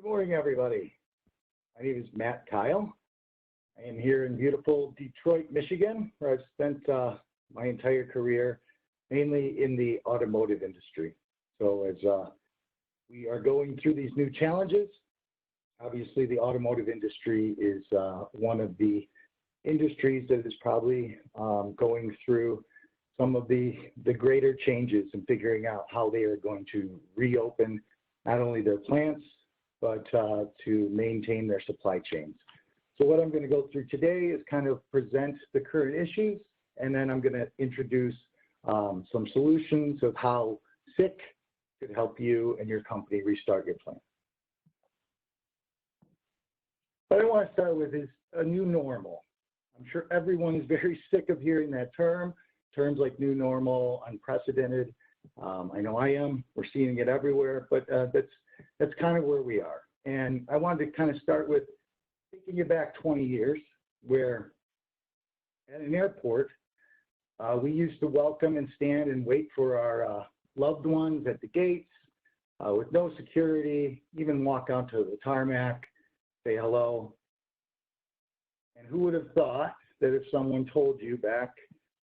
Good morning, everybody. My name is Matt Kyle. I am here in beautiful Detroit, Michigan, where I've spent my entire career mainly in the automotive industry. So as we are going through these new challenges, obviously the automotive industry is one of the industries that is probably going through some of the greater changes and figuring out how they are going to reopen not only their plants, but to maintain their supply chains. So what I'm going to go through today is kind of present the current issues, and then I'm going to introduce some solutions of how SICK could help you and your company restart your plant. What I want to start with is a new normal. I'm sure everyone is very sick of hearing that term. Terms like new normal, unprecedented. I know I am. We're seeing it everywhere, but that's kind of where we are. And I wanted to kind of start with taking you back 20 years, where at an airport, we used to welcome and stand and wait for our loved ones at the gates with no security, even walk out to the tarmac, say hello. And who would have thought that if someone told you back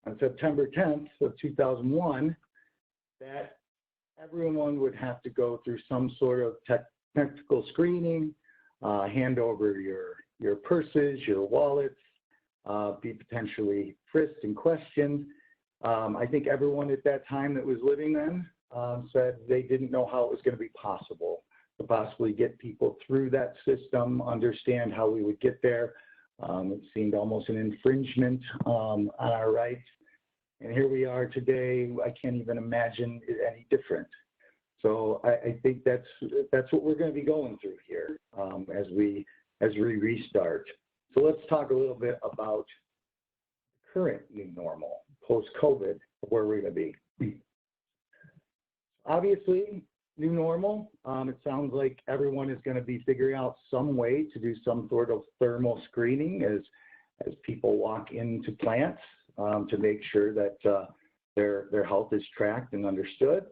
on September 10th of 2001 that everyone would have to go through some sort of technical screening, hand over your purses, your wallets, be potentially frisked and questioned. I think everyone at that time that was living then said they didn't know how it was going to be possible to possibly get people through that system, understand how we would get there. It seemed almost an infringement on our rights. And here we are today. I can't even imagine it any different. So I think that's what we're going to be going through here as we restart. So let's talk a little bit about the current new normal, post-COVID, where we're going to be. Obviously, new normal, it sounds like everyone is going to be figuring out some way to do some sort of thermal screening as people walk into plants to make sure that their health is tracked and understood.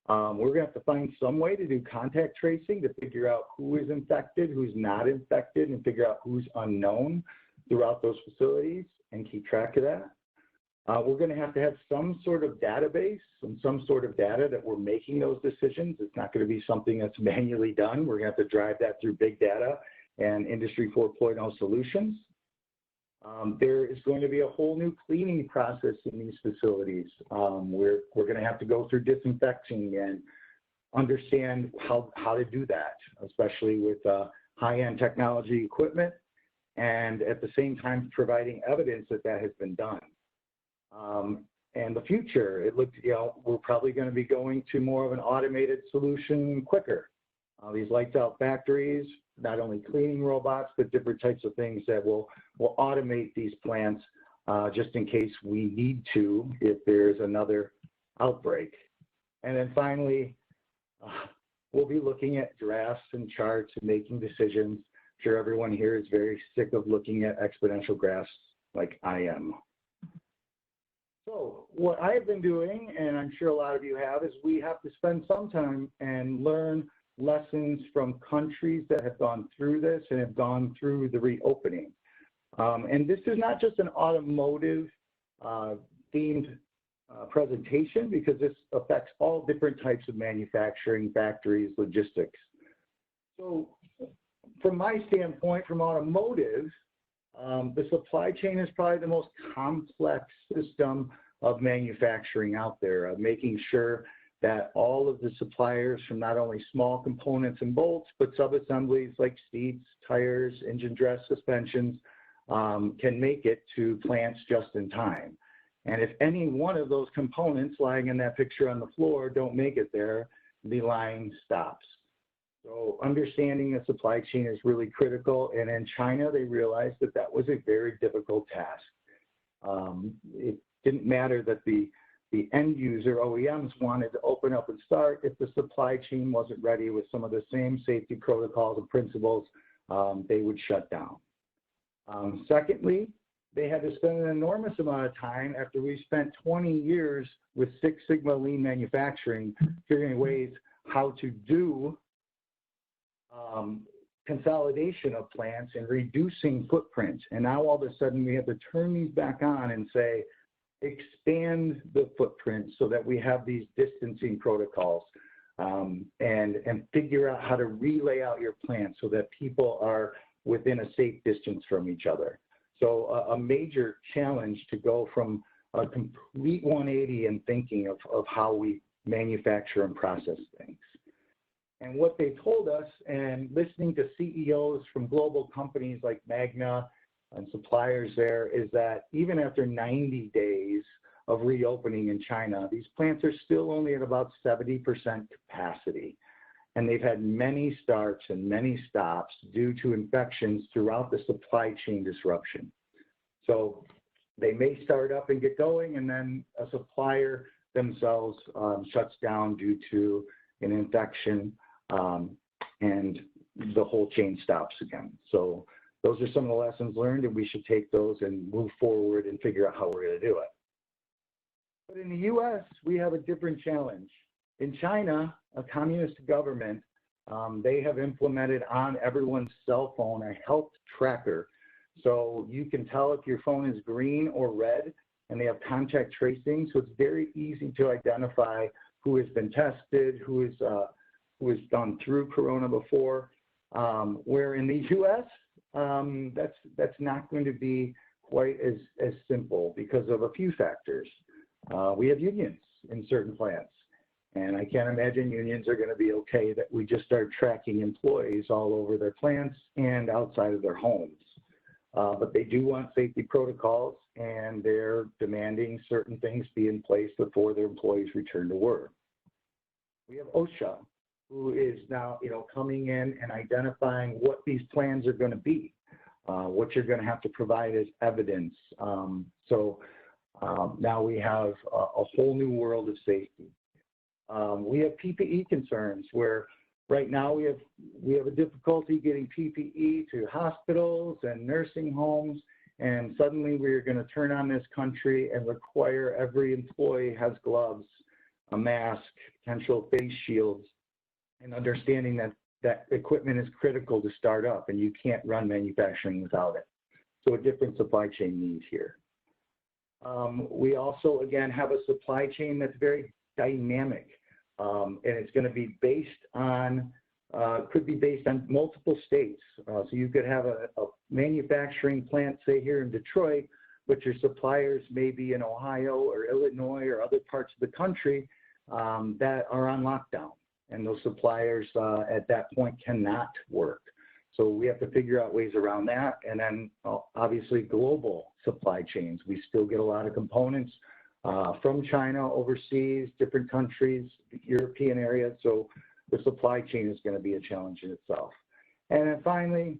We're going to have to find some way to do contact tracing to figure out who is infected, who's not infected, and figure out who's unknown throughout those facilities and keep track of that. We're going to have some sort of database and some sort of data that we're making those decisions. It's not going to be something that's manually done. We're going to have to drive that through big data and Industry 4.0 solutions. There is going to be a whole new cleaning process in these facilities. We're going to have to go through disinfecting and understand how to do that, especially with high-end technology equipment, and at the same time providing evidence that that has been done. And the future, it looks, we're probably going to be going to more of an automated solution quicker. These lights out factories, not only cleaning robots, but different types of things that will automate these plants just in case we need to if there's another outbreak. And then finally, we'll be looking at drafts and charts and making decisions. I'm sure everyone here is very sick of looking at exponential graphs like I am. So what I've been doing, and I'm sure a lot of you have, is we have to spend some time and learn lessons from countries that have gone through this and have gone through the reopening. And this is not just an automotive themed presentation, because this affects all different types of manufacturing, factories, logistics. So from my standpoint, from automotive, the supply chain is probably the most complex system of manufacturing out there, of making sure that all of the suppliers, from not only small components and bolts, but sub-assemblies like seats, tires, engine dress, suspensions, can make it to plants just in time. And if any one of those components lying in that picture on the floor don't make it there, the line stops. So understanding the supply chain is really critical. And in China, they realized that that was a very difficult task. It didn't matter that the end user OEMs wanted to open up and start if the supply chain wasn't ready with some of the same safety protocols and principles, they would shut down. Secondly, they had to spend an enormous amount of time after we spent 20 years with Six Sigma lean manufacturing, figuring ways how to do um, consolidation of plants and reducing footprint. And now all of a sudden we have to turn these back on and say, expand the footprint so that we have these distancing protocols, and figure out how to relay out your plant so that people are within a safe distance from each other. So a major challenge to go from a complete 180 in thinking of how we manufacture and process things. And what they told us, and listening to CEOs from global companies like Magna and suppliers there, is that even after 90 days of reopening in China, these plants are still only at about 70% capacity. And they've had many starts and many stops due to infections throughout the supply chain disruption. So they may start up and get going, and then a supplier themselves shuts down due to an infection, and the whole chain stops again. So those are some of the lessons learned, and we should take those and move forward and figure out how we're going to do it. But in the US, we have a different challenge. In China, a communist government, they have implemented on everyone's cell phone a health tracker. So you can tell if your phone is green or red, and they have contact tracing. So it's very easy to identify who has been tested, who has gone through Corona before. Where in the US, that's not going to be quite as simple because of a few factors. We have unions in certain plants, and I can't imagine unions are going to be okay that we just start tracking employees all over their plants and outside of their homes. But they do want safety protocols, and they're demanding certain things be in place before their employees return to work. We have OSHA, who is now, coming in and identifying what these plans are going to be, what you're going to have to provide as evidence. Now we have a whole new world of safety. We have PPE concerns where right now we have a difficulty getting PPE to hospitals and nursing homes, and suddenly we're going to turn on this country and require every employee has gloves, a mask, potential face shields, and understanding that equipment is critical to start up and you can't run manufacturing without it. So a different supply chain need here. We also, again, have a supply chain that's very dynamic, and it's going to be based on, could be based on multiple states. So you could have a manufacturing plant, say here in Detroit, but your suppliers may be in Ohio or Illinois or other parts of the country that are on lockdown. And those suppliers at that point cannot work. So we have to figure out ways around that. And then obviously global supply chains. We still get a lot of components from China, overseas, different countries, European areas. So the supply chain is going to be a challenge in itself. And then finally,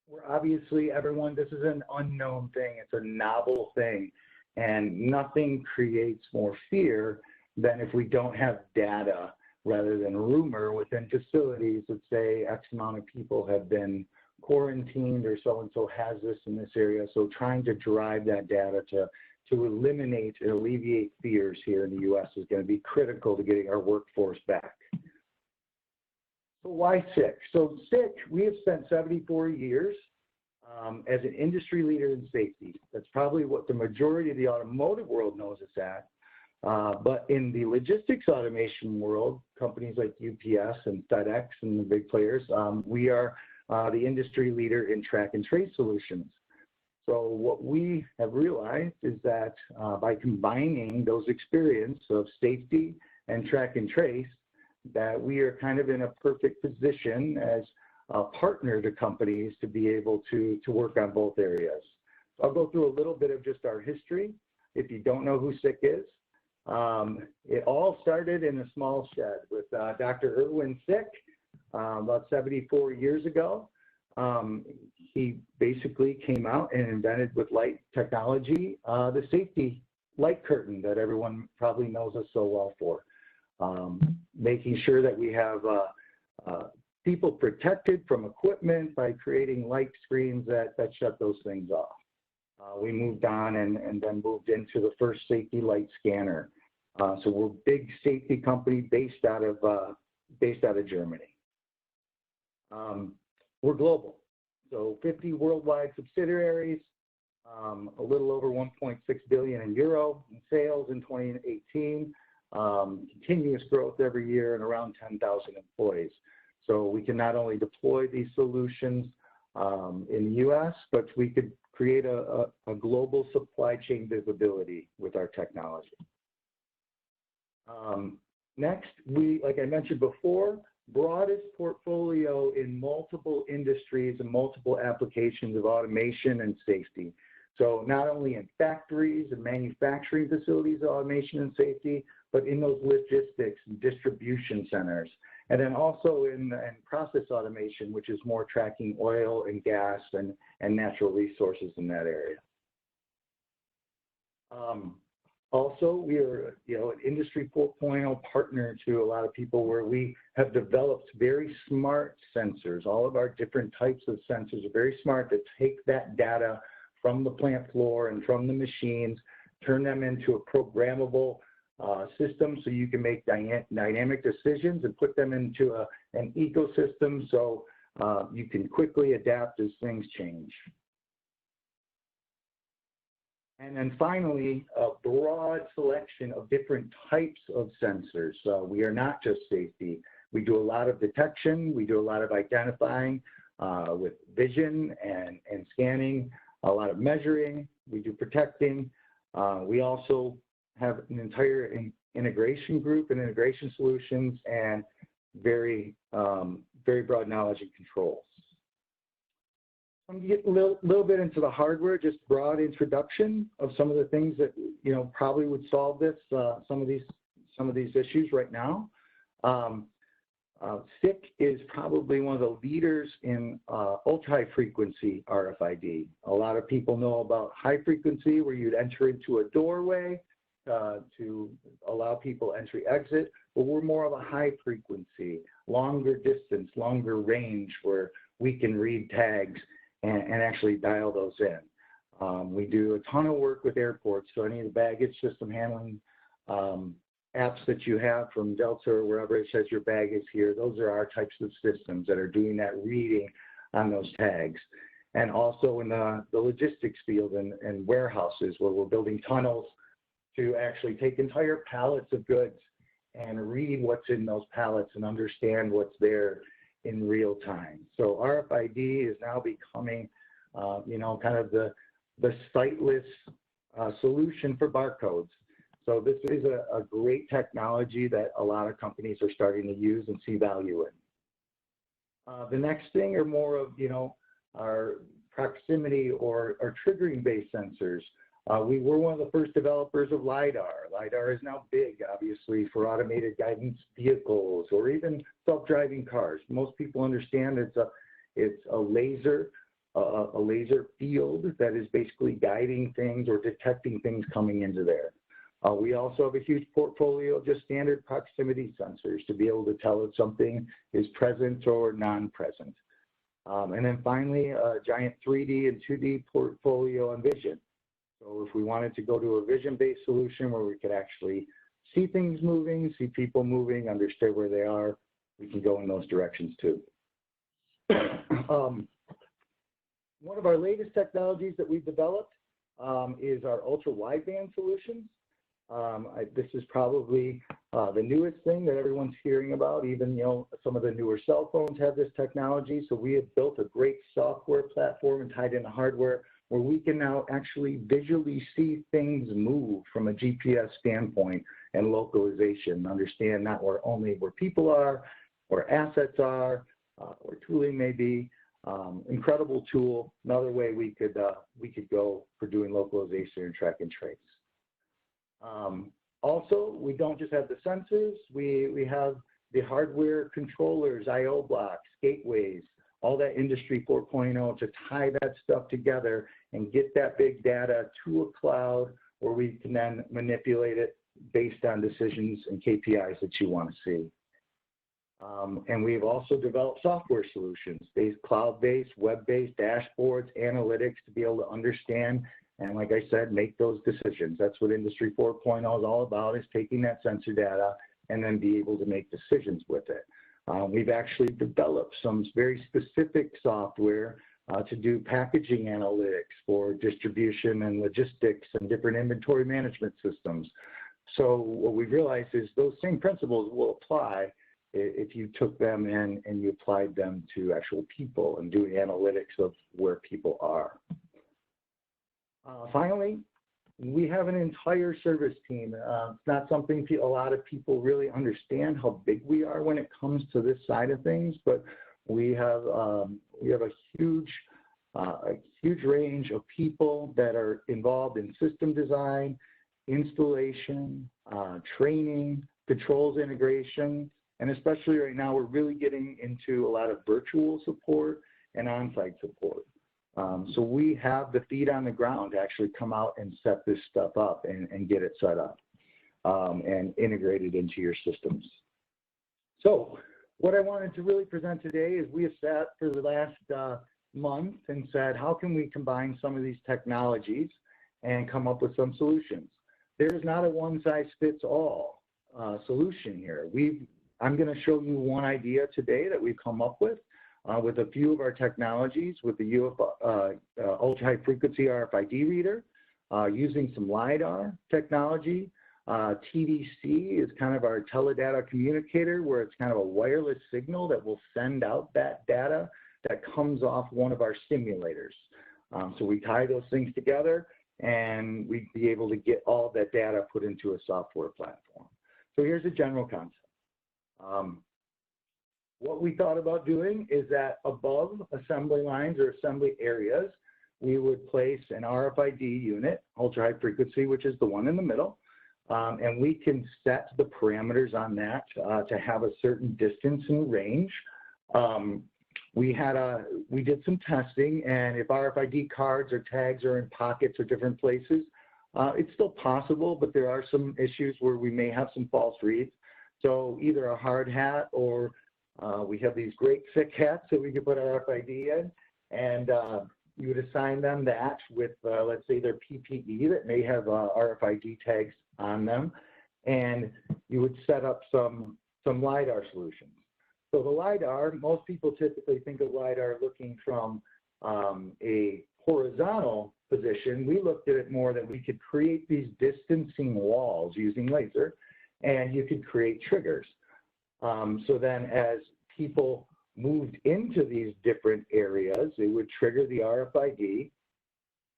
we're obviously, this is an unknown thing. It's a novel thing. And nothing creates more fear than if we don't have data rather than rumor within facilities that say X amount of people have been quarantined or so-and-so has this in this area. So trying to drive that data to eliminate and alleviate fears here in the US is going to be critical to getting our workforce back. So why SICK? So SICK, we have spent 74 years as an industry leader in safety. That's probably what the majority of the automotive world knows us at. But in the logistics automation world, companies like UPS and FedEx and the big players, we are the industry leader in track and trace solutions. So what we have realized is that by combining those experience of safety and track and trace, that we are kind of in a perfect position as a partner to companies to be able to work on both areas. So I'll go through a little bit of just our history. If you don't know who SICK is, it all started in a small shed with Dr. Irwin SICK about 74 years ago. He basically came out and invented with light technology the safety light curtain that everyone probably knows us so well for, making sure that we have people protected from equipment by creating light screens that shut those things off. We moved on and then moved into the first safety light scanner. So we're a big safety company based out of Germany. We're global, so 50 worldwide subsidiaries, a little over 1.6 billion in euro in sales in 2018, continuous growth every year, and around 10,000 employees. So we can not only deploy these solutions in the US, but we could create a global supply chain visibility with our technology. Next, like I mentioned before, broadest portfolio in multiple industries and multiple applications of automation and safety. So not only in factories and manufacturing facilities, automation and safety, but in those logistics and distribution centers. And then also in process automation, which is more tracking oil and gas and natural resources in that area. Also, we are, an Industry 4.0 partner to a lot of people where we have developed very smart sensors. All of our different types of sensors are very smart to take that data from the plant floor and from the machines, turn them into a programmable system so you can make dynamic decisions and put them into an ecosystem so you can quickly adapt as things change. And then finally, a broad selection of different types of sensors. So we are not just safety. We do a lot of detection. We do a lot of identifying with vision and scanning, a lot of measuring. We do protecting. We also have an entire integration group and integration solutions and very broad knowledge and controls. I'm going to get a little bit into the hardware, just broad introduction of some of the things that probably would solve this, some of these issues right now. SICK is probably one of the leaders in ultra-high frequency RFID. A lot of people know about high frequency, where you'd enter into a doorway to allow people entry-exit, but we're more of a high frequency, longer distance, longer range, where we can read tags and actually dial those in. We do a ton of work with airports, so any of the baggage system handling apps that you have from Delta or wherever it says your bag is here, those are our types of systems that are doing that reading on those tags. And also in the logistics field and warehouses, where we're building tunnels to actually take entire pallets of goods and read what's in those pallets and understand what's there in real time. So RFID is now becoming, kind of the sightless solution for barcodes. So this is a great technology that a lot of companies are starting to use and see value in. The next thing are more of, our proximity or triggering based sensors. We were one of the first developers of LiDAR. LiDAR is now big, obviously, for automated guidance vehicles or even self-driving cars. Most people understand it's a laser field that is basically guiding things or detecting things coming into there. We also have a huge portfolio of just standard proximity sensors to be able to tell if something is present or non-present. And then finally, a giant 3D and 2D portfolio on vision. So if we wanted to go to a vision-based solution where we could actually see things moving, see people moving, understand where they are, we can go in those directions too. One of our latest technologies that we've developed is our ultra-wideband solutions. This is probably the newest thing that everyone's hearing about. Even some of the newer cell phones have this technology. So we have built a great software platform and tied in the hardware where we can now actually visually see things move from a GPS standpoint and localization, understand not only where people are, where assets are, where tooling may be. Incredible tool. Another way we could go for doing localization and track and trace. Also, we don't just have the sensors, we have the hardware controllers, I/O blocks, gateways, all that Industry 4.0 to tie that stuff together and get that big data to a cloud where we can then manipulate it based on decisions and KPIs that you want to see. And we've also developed software solutions, cloud-based, web-based dashboards, analytics to be able to understand and, like I said, make those decisions. That's what Industry 4.0 is all about, is taking that sensor data and then be able to make decisions with it. We've actually developed some very specific software to do packaging analytics for distribution and logistics and different inventory management systems. So what we realized is those same principles will apply if you took them in and you applied them to actual people and doing analytics of where people are. Finally, we have an entire service team. It's not something a lot of people really understand how big we are when it comes to this side of things, but we have a huge range of people that are involved in system design, installation, training, controls integration, and especially right now, we're really getting into a lot of virtual support and on-site support. So we have the feet on the ground to actually come out and set this stuff up and get it set up and integrated into your systems. So what I wanted to really present today is we have sat for the last month and said, how can we combine some of these technologies and come up with some solutions? There's not a one-size-fits-all solution here. I'm going to show you one idea today that we've come up with a few of our technologies, with the ultra-high frequency RFID reader, using some LiDAR technology. TDC is kind of our teledata communicator, where it's kind of a wireless signal that will send out that data that comes off one of our simulators. So we tie those things together, and we'd be able to get all of that data put into a software platform. So here's a general concept. What we thought about doing is that above assembly lines or assembly areas, we would place an RFID unit, ultra-high frequency, which is the one in the middle, and we can set the parameters on that to have a certain distance and range. We did some testing, and if RFID cards or tags are in pockets or different places, it's still possible, but there are some issues where we may have some false reads. So either a hard hat, or we have these great thick hats that we could put RFID in, and you would assign them that with, let's say, their PPE that may have RFID tags on them, and you would set up some LiDAR solutions. So the LiDAR, most people typically think of LiDAR looking from a horizontal position. We looked at it more that we could create these distancing walls using laser, and you could create triggers. So then as people moved into these different areas, it would trigger the RFID,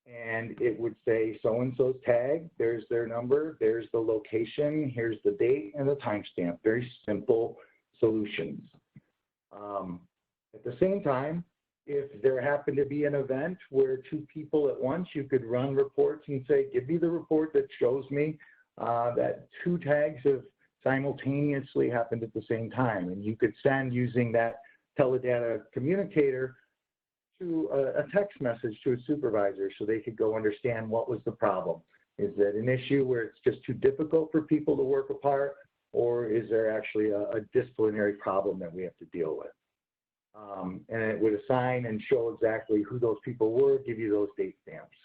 and it would say so-and-so's tag, there's their number, there's the location, here's the date and the timestamp. Very simple solutions. At the same time, if there happened to be an event where two people at once, you could run reports and say, give me the report that shows me that two tags have simultaneously happened at the same time. And you could send, using that teledata communicator, to a text message to a supervisor so they could go understand what was the problem. Is it an issue where it's just too difficult for people to work apart, or is there actually a disciplinary problem that we have to deal with? And it would assign and show exactly who those people were, give you those date stamps.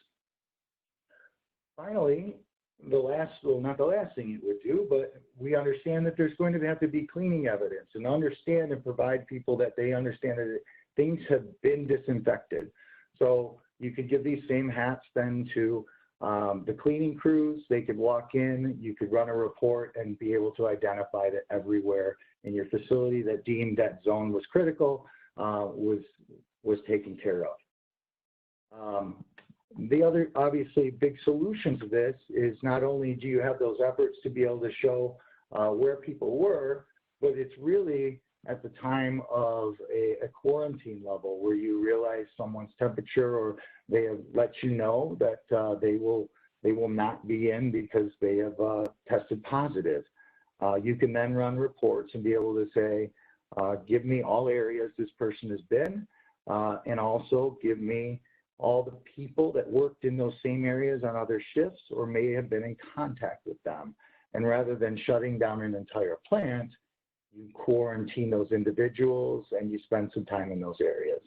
Finally, not the last thing it would do, but we understand that there's going to have to be cleaning evidence, and understand and provide people that they understand that things have been disinfected. So you could give these same hats then to the cleaning crews. They could walk in, you could run a report and be able to identify that everywhere in your facility that deemed that zone was critical was taken care of. The other obviously big solution to this is not only do you have those efforts to be able to show where people were, but it's really at the time of a quarantine level where you realize someone's temperature, or they have let you know that they will not be in because they have tested positive. You can then run reports and be able to say, give me all areas this person has been, and also give me all the people that worked in those same areas on other shifts or may have been in contact with them. And rather than shutting down an entire plant, you quarantine those individuals and you spend some time in those areas.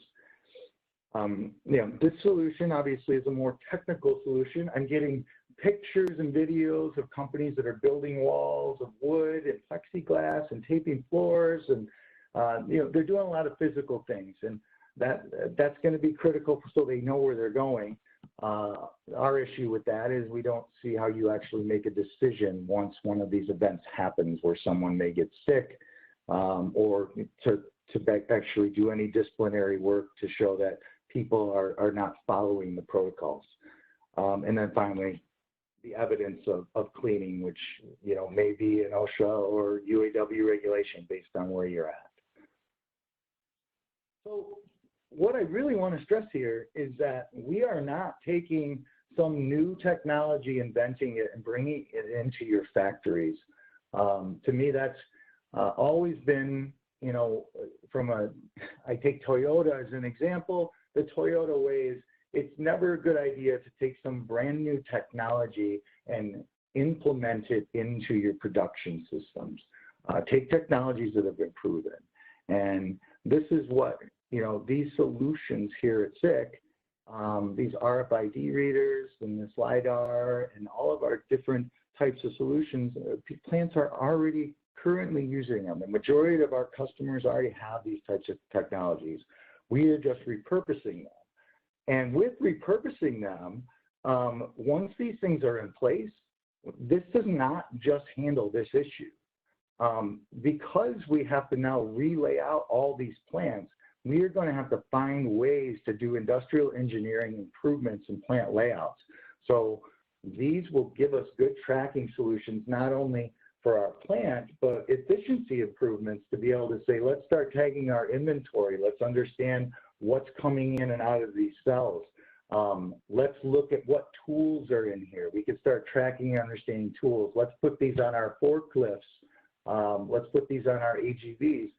This solution obviously is a more technical solution. I'm getting pictures and videos of companies that are building walls of wood and plexiglass and taping floors, and They're doing a lot of physical things, and that's going to be critical so they know where they're going. Our issue with that is we don't see how you actually make a decision once one of these events happens where someone may get sick, or to actually do any disciplinary work to show that people are not following the protocols. And then finally, the evidence of cleaning, which may be an OSHA or UAW regulation based on where you're at. So what I really want to stress here is that we are not taking some new technology, inventing it, and bringing it into your factories. To me, that's always been, I take Toyota as an example. The Toyota way is, it's never a good idea to take some brand new technology and implement it into your production systems. Take technologies that have been proven. And this is what, these solutions here at SICK, these RFID readers and this LiDAR and all of our different types of solutions, plants are already currently using them. The majority of our customers already have these types of technologies. We are just repurposing them. And with repurposing them, once these things are in place, this does not just handle this issue. Because we have to now relay out all these plants, we are going to have to find ways to do industrial engineering improvements in plant layouts. So these will give us good tracking solutions, not only for our plant, but efficiency improvements to be able to say, let's start tagging our inventory. Let's understand what's coming in and out of these cells. Let's look at what tools are in here. We can start tracking and understanding tools. Let's put these on our forklifts. Let's put these on our AGVs.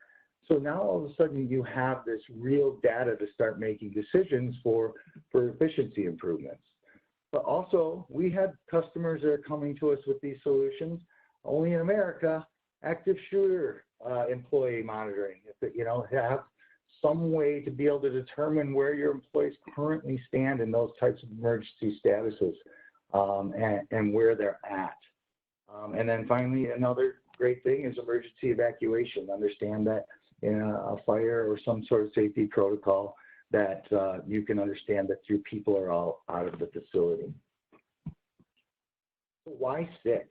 So now all of a sudden you have this real data to start making decisions for efficiency improvements. But also, we had customers that are coming to us with these solutions. Only in America, active shooter employee monitoring. Have some way to be able to determine where your employees currently stand in those types of emergency statuses, and where they're at. And then finally, another great thing is emergency evacuation. Understand that in a fire or some sort of safety protocol, that you can understand that your people are all out of the facility. So why SICK?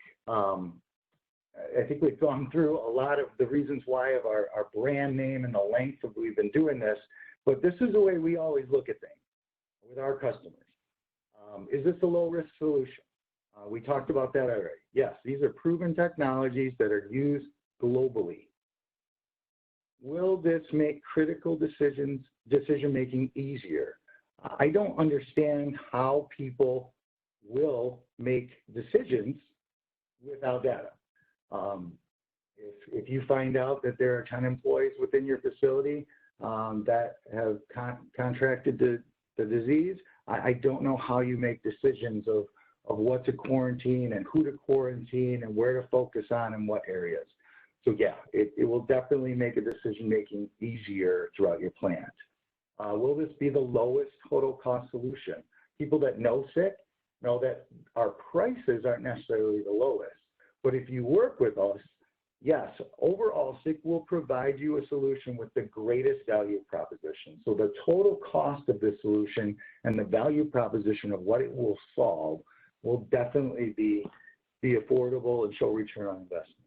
I think we've gone through a lot of the reasons why of our brand name and the length of we've been doing this, but this is the way we always look at things with our customers. Is this a low-risk solution? We talked about that already. Yes, these are proven technologies that are used globally. Will this make critical decision-making easier? I don't understand how people will make decisions without data. If you find out that there are 10 employees within your facility that have contracted the disease, I don't know how you make decisions of what to quarantine and who to quarantine and where to focus on and what areas. So yeah, it will definitely make a decision-making easier throughout your plant. Will this be the lowest total cost solution? People that know SICK know that our prices aren't necessarily the lowest. But if you work with us, yes, overall, SICK will provide you a solution with the greatest value proposition. So the total cost of this solution and the value proposition of what it will solve will definitely be affordable and show return on investment.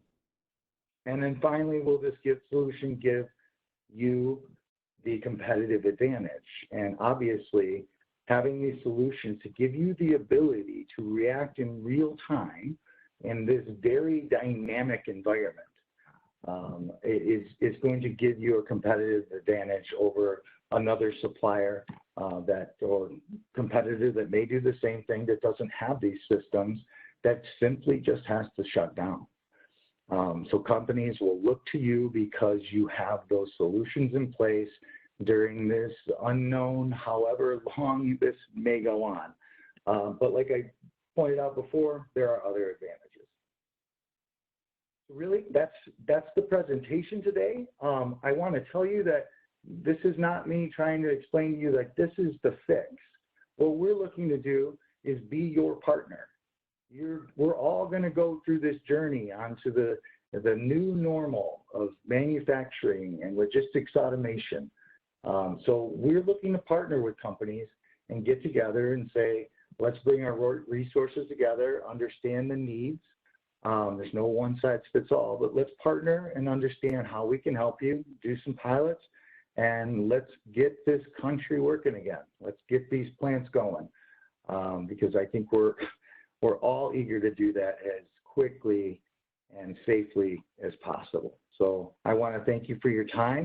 And then finally, will this solution give you the competitive advantage? And obviously, having these solutions to give you the ability to react in real time in this very dynamic environment is going to give you a competitive advantage over another supplier or competitor that may do the same thing that doesn't have these systems, that simply just has to shut down. So companies will look to you because you have those solutions in place during this unknown, however long this may go on. But like I pointed out before, there are other advantages. Really, that's the presentation today. I want to tell you that this is not me trying to explain to you that this is the fix. What we're looking to do is be your partner. We're all going to go through this journey onto the the new normal of manufacturing and logistics automation. So we're looking to partner with companies and get together and say, let's bring our resources together, understand the needs. There's no one size fits all, but let's partner and understand how we can help you, do some pilots, and let's get this country working again. Let's get these plants going, because I think we're all eager to do that as quickly and safely as possible. So I want to thank you for your time.